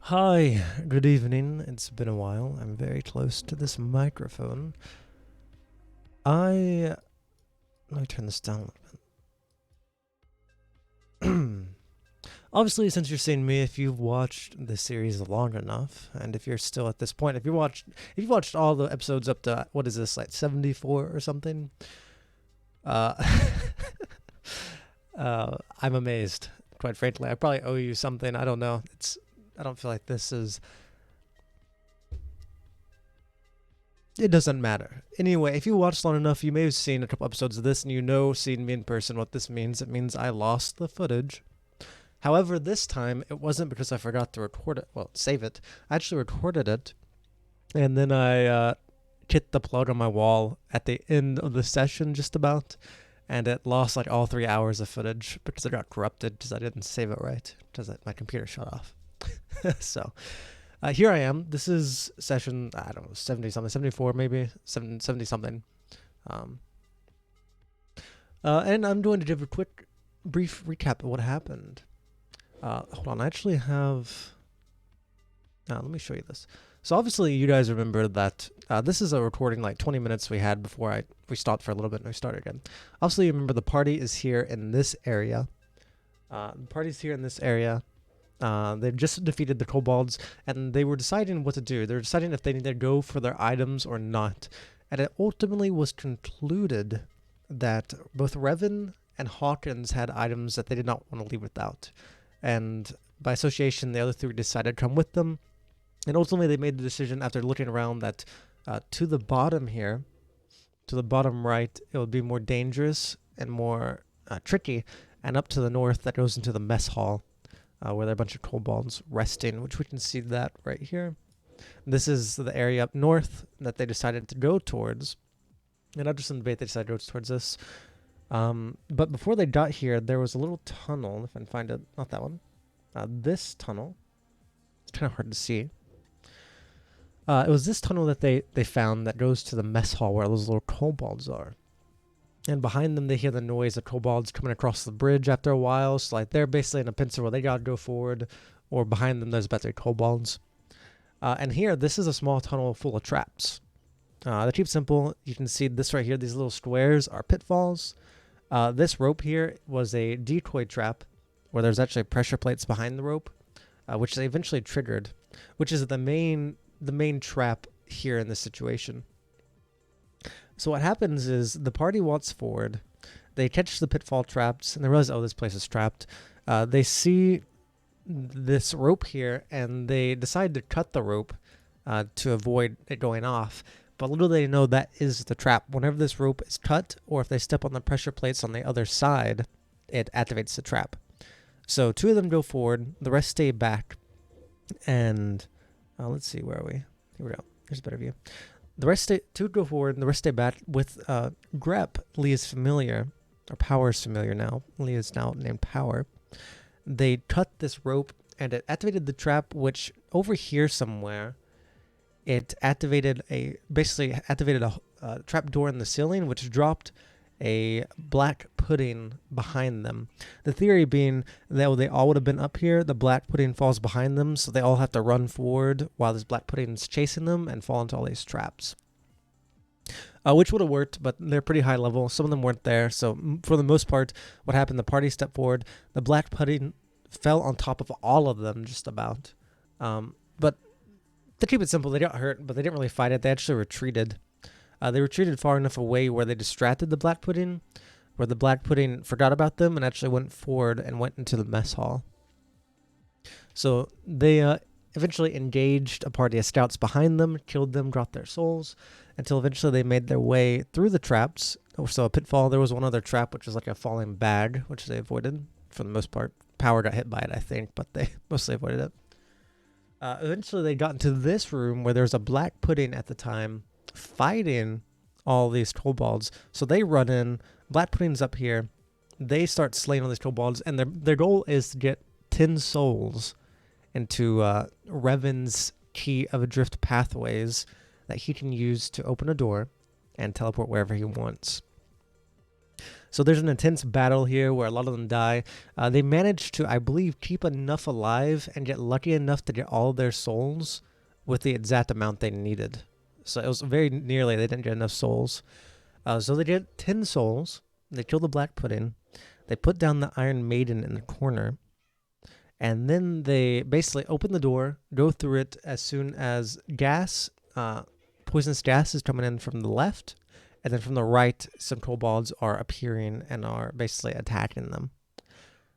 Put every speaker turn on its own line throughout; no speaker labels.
Hi, good evening. It's been a while. I'm very close to this microphone. Let me turn this down a little bit. Obviously, since you're seeing me, if you've watched the series long enough, and if you're still at this point, if you watched all the episodes up to what is this, like 74 or something, uh, I'm amazed. Quite frankly, I probably owe you something. I don't know. I don't feel like this is. It doesn't matter. Anyway, if you watched long enough, you may have seen a couple episodes of this, and seeing me in person, what this means. It means I lost the footage. However, this time, it wasn't because I forgot to record it. Well, save it. I actually recorded it, and then I hit the plug on my wall at the end of the session, just about, and it lost like all 3 hours of footage because it got corrupted because I didn't save it right, because my computer shut off. So here I am. This is session, I don't know, 70 something, 74 maybe, 70 something. And I'm going to give a quick, brief recap of what happened. Hold on, I actually have. Let me show you this. So obviously, you guys remember that this is a recording like 20 minutes we had before we stopped for a little bit and we started again. Obviously, you remember the party is here in this area. The party's here in this area. They've just defeated the kobolds, and they were deciding what to do. They were deciding if they need to go for their items or not. And it ultimately was concluded that both Revan and Hawkins had items that they did not want to leave without. And by association, the other three decided to come with them. And ultimately, they made the decision after looking around that to the bottom here, to the bottom right, it would be more dangerous and more tricky. And up to the north, that goes into the mess hall, where there are a bunch of kobolds resting, which we can see that right here. This is the area up north that they decided to go towards. And after some debate, they decided to go towards this. But before they got here, there was a little tunnel, if I can find it. Not that one. This tunnel. It's kind of hard to see. It was this tunnel that they found that goes to the mess hall where those little kobolds are. And behind them, they hear the noise of kobolds coming across the bridge after a while. So, like, they're basically in a pincer where they gotta go forward. Or behind them, there's better kobolds. And here, this is a small tunnel full of traps. To keep it simple, you can see this right here. These little squares are pitfalls. This rope here was a decoy trap where there's actually pressure plates behind the rope, which they eventually triggered, which is the main trap here in this situation. So what happens is the party walks forward, they catch the pitfall traps, and they realize, oh, this place is trapped. They see this rope here, and they decide to cut the rope to avoid it going off. But little they know that is the trap. Whenever this rope is cut, or if they step on the pressure plates on the other side, it activates the trap. So two of them go forward, the rest stay back, and let's see, where are we? Here we go. Here's a better view. Two go forward, and the rest stay back with Grep, Leah's familiar, or Power's familiar now. Leah is now named Power. They cut this rope, and it activated the trap, which over here somewhere, it basically activated a trap door in the ceiling, which dropped a black pudding behind them. The theory being that they all would have been up here, the black pudding falls behind them, so they all have to run forward while this black pudding is chasing them and fall into all these traps. Which would have worked, but they're pretty high level. Some of them weren't there, so for the most part, what happened, the party stepped forward, the black pudding fell on top of all of them, just about. But to keep it simple, they got hurt, but they didn't really fight it. They actually retreated. They retreated far enough away where they distracted the black pudding, where the black pudding forgot about them and actually went forward and went into the mess hall. So they eventually engaged a party of scouts behind them, killed them, got their souls, until eventually they made their way through the traps. So a pitfall, there was one other trap, which was like a falling bag, which they avoided for the most part. Power got hit by it, I think, but they mostly avoided it. Eventually they got into this room where there was a black pudding at the time fighting all these kobolds. So they run in, black pudding's up here, they start slaying all these kobolds, and their goal is to get 10 souls into Revan's key of adrift pathways that he can use to open a door and teleport wherever he wants. So there's an intense battle here where a lot of them die. They managed to, I believe, keep enough alive and get lucky enough to get all their souls with the exact amount they needed. So it was very nearly they didn't get enough souls. So they get 10 souls. They kill the Black Pudding. They put down the Iron Maiden in the corner. And then they basically open the door, go through it as soon as poisonous gas is coming in from the left. And then from the right, some kobolds are appearing and are basically attacking them.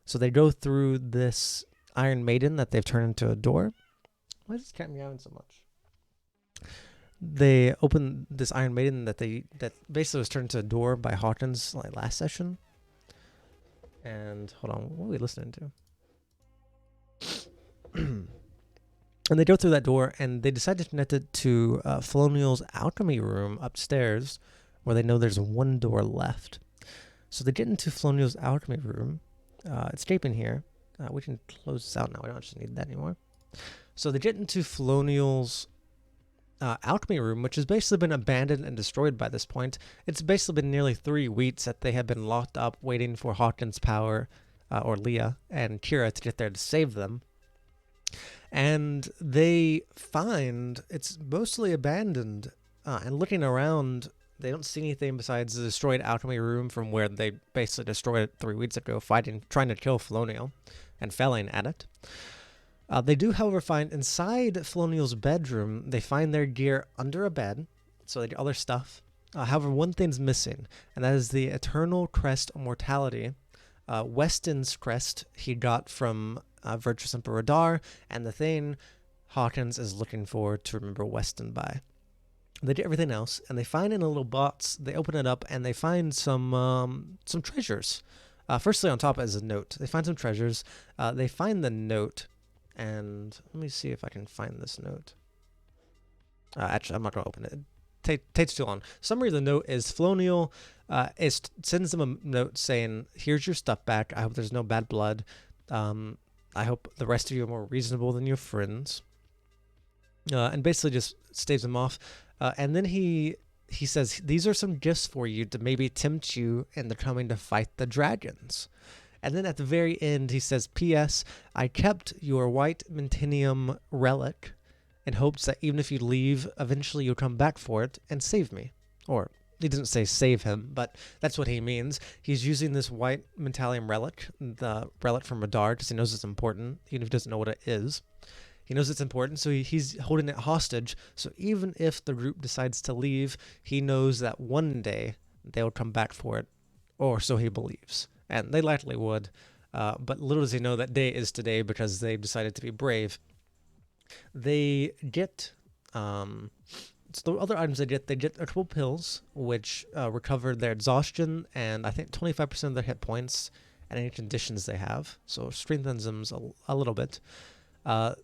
So they go through this Iron Maiden that they've turned into a door. Why is this cat meowing so much? They open this Iron Maiden that basically was turned into a door by Hawkins like last session. And hold on, what are we listening to? And they go through that door, and they decide to connect it to Felonial's alchemy room upstairs, where they know there's one door left. So they get into Felonial's alchemy room. It's escaping here. We can close this out now. We don't actually need that anymore. So they get into Felonial's alchemy room, which has basically been abandoned and destroyed by this point. It's basically been nearly 3 weeks that they have been locked up waiting for Hawkins' power, or Leah, and Kira to get there to save them. And they find it's mostly abandoned, and looking around, they don't see anything besides the destroyed alchemy room from where they basically destroyed it 3 weeks ago, trying to kill Felonial and failing at it. They do, however, find inside Felonial's bedroom, they find their gear under a bed, so they get all their stuff. However, one thing's missing, and that is the Eternal Crest of Mortality. Weston's crest he got from Virtuous Emperor Rihdar, and the thing Hawkins is looking for to remember Weston by. They do everything else, and they find in a little box, they open it up, and they find some treasures. Firstly, on top is a note. They find some treasures. They find the note, and let me see if I can find this note. Actually, I'm not going to open it. It takes too long. Summary of the note is Felonial sends them a note saying, here's your stuff back. I hope there's no bad blood. I hope the rest of you are more reasonable than your friends. And basically just staves them off. And then he says, these are some gifts for you to maybe tempt you into coming to fight the dragons. And then at the very end, he says, P.S. I kept your white Mentinium relic in hopes that even if you leave, eventually you'll come back for it and save me. Or, he doesn't say save him, but that's what he means. He's using this white Mentalium relic, the relic from Rihdar, because he knows it's important, even if he doesn't know what it is. He knows it's important, so he's holding it hostage. So even if the group decides to leave, he knows that one day they'll come back for it, or so he believes. And they likely would, but little does he know that day is today because they've decided to be brave. They get, so the other items they get a couple pills, which recover their exhaustion and I think 25% of their hit points and any conditions they have, so strengthens them a little bit.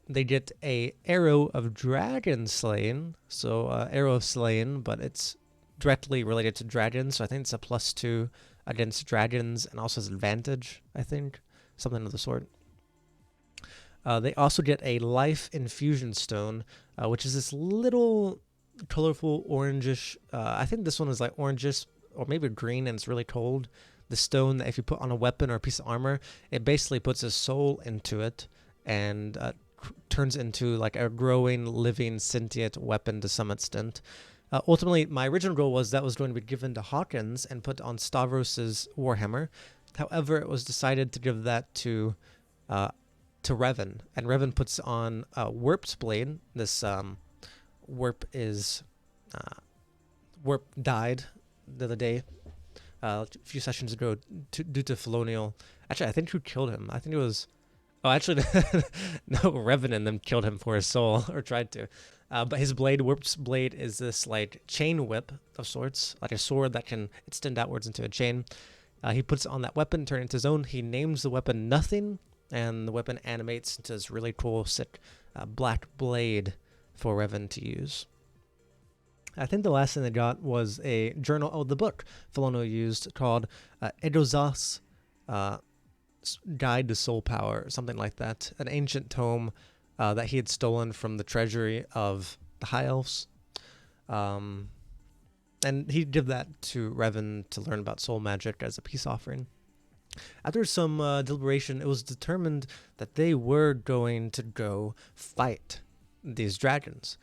They get a arrow of dragon slaying, so arrow of slaying, but it's directly related to dragons, so I think it's a +2 against dragons and also has advantage, I think, something of the sort. They also get a life infusion stone, which is this little colorful orangish, I think this one is like orangish or maybe green and it's really cold. The stone that if you put on a weapon or a piece of armor, it basically puts a soul into it and turns into like a growing, living, sentient weapon to some extent. Ultimately, my original goal was that was going to be given to Hawkins and put on Stavros's Warhammer. However, it was decided to give that to Revan, and Revan puts on Warp's blade. This Warp died the other day, a few sessions ago, due to Felonial. Actually, I think who killed him? I think it was. Oh, actually, no, Revan and them killed him for his soul, or tried to. But his blade, Warp's blade, is this like chain whip of sorts, like a sword that can extend outwards into a chain. He puts on that weapon, turn it into his own. He names the weapon Nothing, and the weapon animates into this really cool, sick black blade for Revan to use. I think the last thing they got was a journal, the book Felonial used called Edozas Guide to Soul Power, or something like that. An ancient tome that he had stolen from the treasury of the High Elves. And And he did that to Revan to learn about soul magic as a peace offering. After some deliberation, it was determined that they were going to go fight these dragons.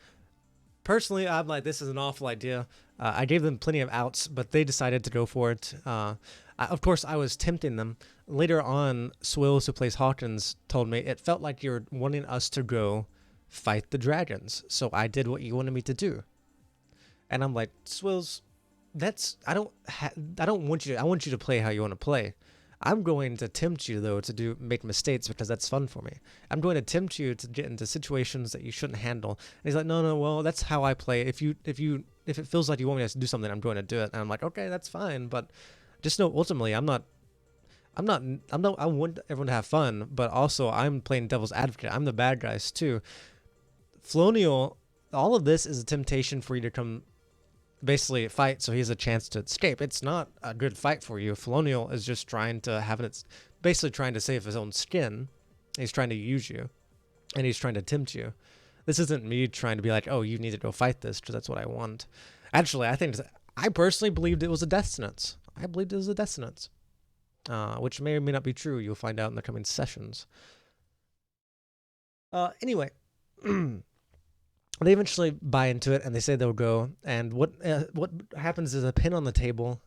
Personally, I'm like, this is an awful idea. I gave them plenty of outs, but they decided to go for it. Of course, I was tempting them. Later on, Swills, who plays Hawkins, told me it felt like you were wanting us to go fight the dragons. So I did what you wanted me to do. And I'm like, Swills, I don't want you. I want you to play how you want to play. I'm going to tempt you though to make mistakes because that's fun for me. I'm going to tempt you to get into situations that you shouldn't handle. And he's like, no, well, that's how I play. If it feels like you want me to do something, I'm going to do it. And I'm like, okay, that's fine, but just know ultimately I want everyone to have fun, but also I'm playing devil's advocate. I'm the bad guys too. Flonial, all of this is a temptation for you to come basically fight so he has a chance to escape. It's not a good fight for you. Felonial is just trying to basically trying to save his own skin. He's trying to use you, and he's trying to tempt you. This isn't me trying to be like, oh, you need to go fight this because that's what I want. Actually, I personally believed it was a death sentence. I believed it was a death sentence, which may or may not be true. You'll find out in the coming sessions. Anyway. They eventually buy into it, and they say they'll go. And what happens is a pin on the table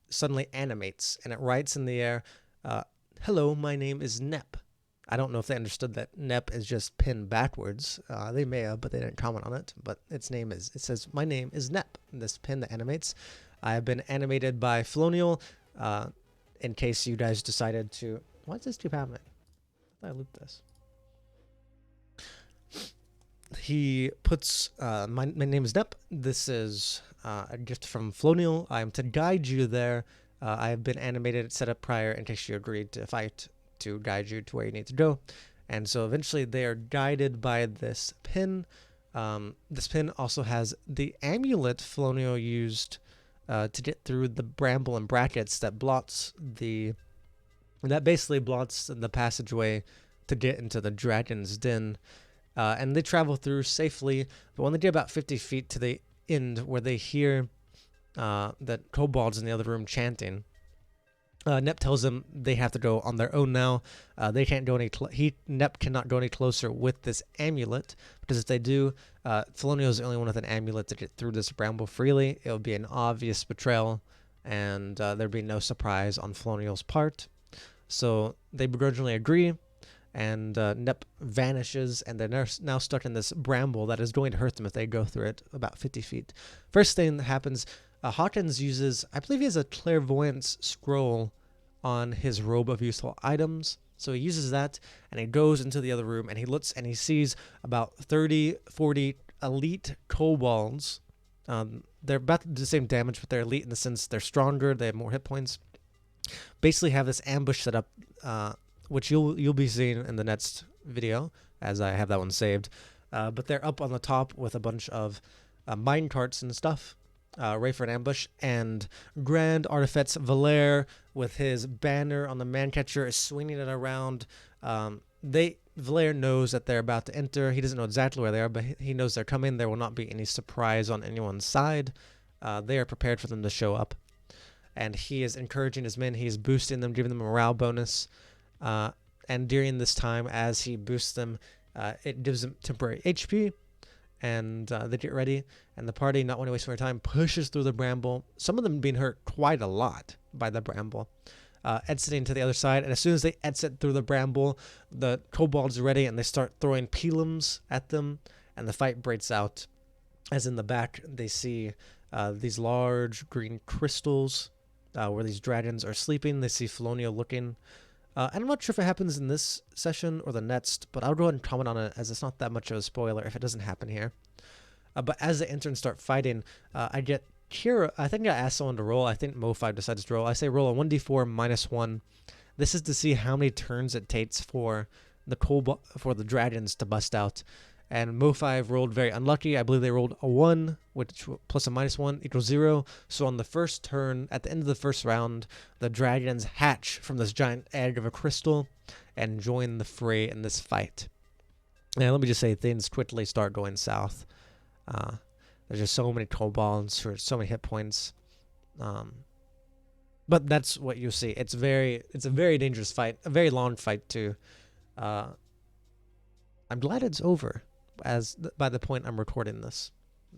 suddenly animates, and it writes in the air, "Hello, my name is Nep." I don't know if they understood that Nep is just pin backwards. They may have, but they didn't comment on it. But it says, "My name is Nep." This pin that animates. I have been animated by Flonial. In case you guys decided to, why does this keep happening? I looped this. He puts, my name is Nep. This is a gift from Flonial. I am to guide you there. I have been animated, set up prior in case you agreed to fight to guide you to where you need to go. And so eventually they are guided by this pin. This pin also has the amulet Flonial used to get through the bramble and brackets that basically blots the passageway to get into the dragon's den. And they travel through safely, but when they get about 50 feet to the end where they hear that kobolds in the other room chanting, Nep tells them they have to go on their own now. They can't go Nep cannot go any closer with this amulet, because if they do, Felonio is the only one with an amulet to get through this bramble freely. It would be an obvious betrayal, and there'd be no surprise on Felonio's part. So they begrudgingly agree. And Nep vanishes, and they're now stuck in this bramble that is going to hurt them if they go through it about 50 feet. First thing that happens, Hawkins uses, I believe he has a clairvoyance scroll on his robe of useful items. So he uses that, and he goes into the other room, and he looks, and he sees about 30, 40 elite kobolds. They're about to do the same damage, but they're elite in the sense they're stronger, they have more hit points. Basically have this ambush set up, which you'll be seeing in the next video, as I have that one saved. But they're up on the top with a bunch of mine carts and stuff, ready for an ambush. And Grand Artifacts Valer, with his banner on the Mancatcher, is swinging it around. Valer knows that they're about to enter. He doesn't know exactly where they are, but he knows they're coming. There will not be any surprise on anyone's side. They are prepared for them to show up. And he is encouraging his men. He's boosting them, giving them a morale bonus. And during this time, as he boosts them, it gives them temporary HP, and they get ready, and the party, not wanting to waste more time, pushes through the bramble, some of them being hurt quite a lot by the bramble, exiting to the other side. And as soon as they exit through the bramble, the kobolds are ready, and they start throwing pilums at them, and the fight breaks out. As in the back, they see these large green crystals where these dragons are sleeping. They see Felonio looking. And I'm not sure if it happens in this session or the next, but I'll go ahead and comment on it, as it's not that much of a spoiler if it doesn't happen here. But as they enter and start fighting, I get Kira. I think I asked someone to roll. I think Mo5 decides to roll. I say roll a 1d4 -1. This is to see how many turns it takes for the dragons to bust out. And Mo5 rolled very unlucky. I believe they rolled a 1, which plus a -1 equals 0. So on the first turn, at the end of the first round, the dragons hatch from this giant egg of a crystal and join the fray in this fight. Now, let me just say, things quickly start going south. There's just so many kobolds for so many hit points. But that's what you see. It's a very dangerous fight, a very long fight too. I'm glad it's over, by the point I'm recording this,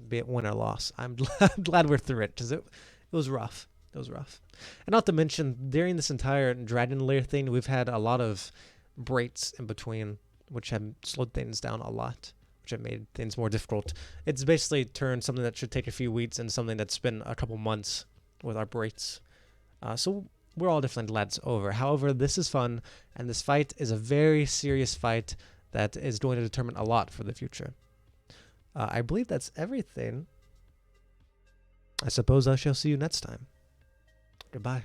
be it win or loss. I'm glad we're through it, because it was rough. It was rough. And not to mention, during this entire Dragon Lair thing, we've had a lot of breaks in between, which have slowed things down a lot, which have made things more difficult. It's basically turned something that should take a few weeks into something that's been a couple months with our breaks. So we're all definitely glad it's over. However, this is fun, and this fight is a very serious fight that is going to determine a lot for the future. I believe that's everything. I suppose I shall see you next time. Goodbye.